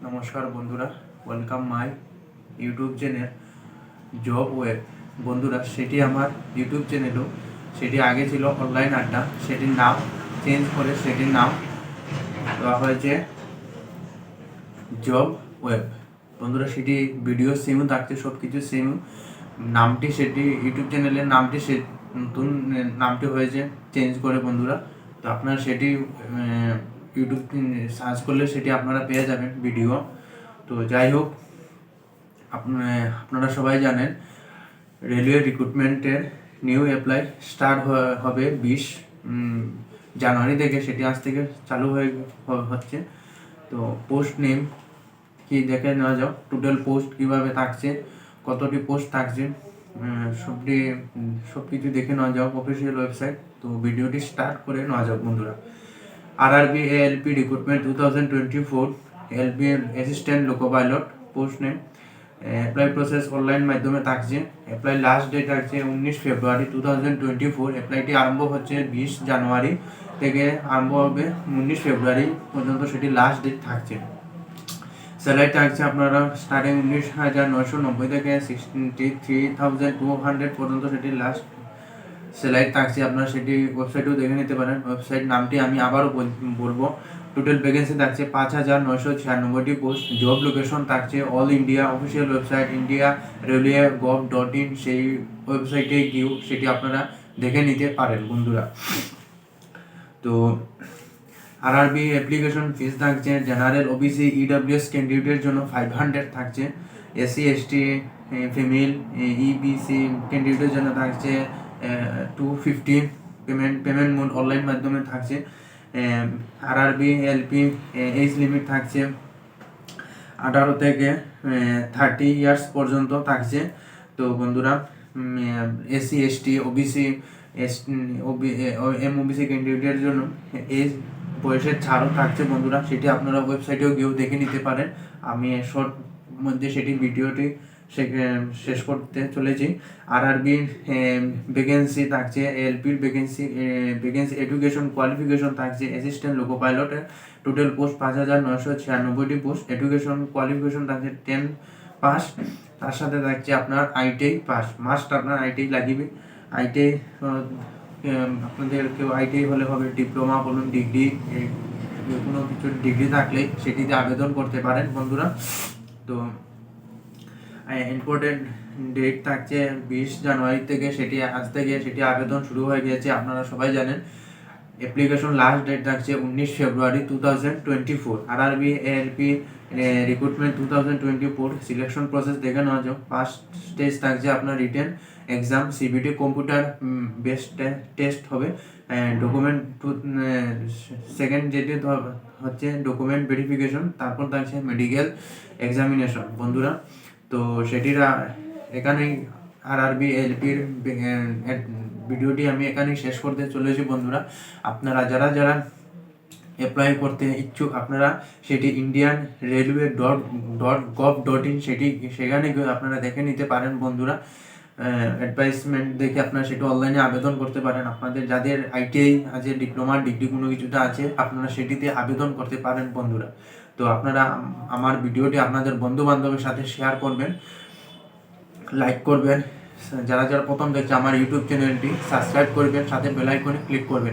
নমস্কার বন্ধুরা, welcome my YouTube channel job web. বন্ধুরা, সেটি আমার ইউটিউব চ্যানেলও, সেটি আগে ছিল অনলাইন আড্ডা, সেটির নাম চেঞ্জ করে সেটির নাম দেওয়া হয়েছে জব ওয়েব। বন্ধুরা, সেটি ভিডিও সেমও থাকছে, সব কিছু সেম নামটি, সেটি ইউটিউব চ্যানেলের নামটি সে নতুন নামটি হয়েছে চেঞ্জ করে বন্ধুরা। তো আপনারা সেটি ইউটিউব সার্চ করলে সেটি আপনারা পেয়ে যাবেন ভিডিও। তো যাই হোক, আপনারা সবাই জানেন রেলওয়ে রিক্রুটমেন্টের নিউ অ্যাপ্লাই স্টার্ট হবে 20 জানুয়ারি থেকে। সেটি আজ থেকে চালু হচ্ছে। তো পোস্ট নেম কি দেখে নেওয়া যাও, টোটাল পোস্ট কিভাবে থাকছে, কতটি পোস্ট থাকছে, সব কিছু দেখে নেওয়া যাও অফিসিয়াল ওয়েবসাইট। তো ভিডিওটি স্টার্ট করে নেওয়া যাও বন্ধুরা। RRB ALP recruitment 2024 LP assistant loco pilot post name. Apply process online মাধ্যমে থাকছে। অ্যাপ্লাই লাস্ট ডেট থাকছে 19 ফেব্রুয়ারি 2024। অ্যাপ্লাইটি আরম্ভ হচ্ছে 20 জানুয়ারি থেকে, আরম্ভ হবে 19 ফেব্রুয়ারি পর্যন্ত, সেটি লাস্ট ডেট থাকছে। স্যালারি থাকছে আপনারা স্টার্টিং 19,990 থেকে 63,200 পর্যন্ত, সেটি লাস্ট স্যালারি থাকছে। আপনারা সেটি ওয়েবসাইটেও দেখে নিতে পারেন। ওয়েবসাইট নামটি আমি আবারও বলবো। টোটাল ভ্যাকেন্সি থাকছে 5,996টি পোস্ট। জব লোকেশন থাকছে all India. Official website India railway gov.in, সেই ওয়েবসাইটে গিয়েও সেটি আপনারা দেখে নিতে পারেন বন্ধুরা। তো RRB অ্যাপ্লিকেশন ফিস থাকছে জেনারেল OBC EWS ক্যান্ডিডেটের জন্য 500 থাকছে। SC ST ফিমেল EBC ক্যান্ডিডেটের জন্য থাকছে 250। পেমেন্ট মোড অনলাইন মাধ্যমে থাকছে। RRB LP এজ লিমিট থাকছে 18 থেকে 30 ইয়ার্স পর্যন্ত থাকছে। তো বন্ধুরা, SC ST OBC MOBC ক্যান্ডিডেটের জন্য এজ বয়সের ছাড়ও থাকছে বন্ধুরা। সেটি আপনারা ওয়েবসাইটেও গিয়েও দেখে নিতে পারেন। আমি শর্ট মধ্যে সেটি ভিডিওটি শেষ করতে চলেছি। RRBর ভ্যাকেন্সি থাকছে, এলপির ভ্যাকেন্সি এডুকেশন কোয়ালিফিকেশন থাকছে অ্যাসিস্ট্যান্ট লোকো পাইলটের। টোটাল পোস্ট 5,996টি পোস্ট। এডুকেশন কোয়ালিফিকেশন থাকছে 10 পাস। তার সাথে থাকছে আপনার ITI পাস, মাস্ট আপনার ITI লাগবে। ITI আপনাদের কেউ ITI হলে হবে, ডিপ্লোমা বলুন, ডিগ্রি, কোনো কিছু ডিগ্রি থাকলে সেটিতে আবেদন করতে পারেন বন্ধুরা। তো ইম্পর্টেন্ট ডেট থাকছে 20 জানুয়ারি থেকে, সেটি আজ থেকে সেটি আবেদন শুরু হয়ে গিয়েছে, আপনারা সবাই জানেন। অ্যাপ্লিকেশন লাস্ট ডেট থাকছে 19 ফেব্রুয়ারি 2024। RRB ALP recruitment 2024 selection process দেখে নেওয়া যাও। ফার্স্ট স্টেজ থাকছে আপনার written exam, CBT computer based test হবে। ডকুমেন্ট সেকেন্ড যেটি হচ্ছে ডকুমেন্ট ভেরিফিকেশন, তারপর থাকছে মেডিকেল এক্সামিনেশন বন্ধুরা। তো সেটির এখানেই RRB ALPর ভিডিওটি আমি এখানেই শেষ করতে চলেছি বন্ধুরা। আপনারা যারা অ্যাপ্লাই করতে ইচ্ছুক, আপনারা সেটি ইন্ডিয়ান রেলওয়ে gov.in সেখানে গিয়ে আপনারা দেখে নিতে পারেন বন্ধুরা। অ্যাডভাইসমেন্ট দেখে আপনারা সেটি অনলাইনে আবেদন করতে পারেন। আপনাদের যাদের ITI আছে, ডিপ্লোমা ডিগ্রি কোনো কিছুটা আছে, আপনারা সেটিতে আবেদন করতে পারেন বন্ধুরা। তো আপনারা আমার ভিডিওটি আপনাদের বন্ধু বান্ধবের সাথে শেয়ার করবেন, লাইক করবেন। যারা প্রথম দেখছে আমার ইউটিউব চ্যানেলটি সাবস্ক্রাইব করবেন, সাথে বেল আইকনে ক্লিক করবেন।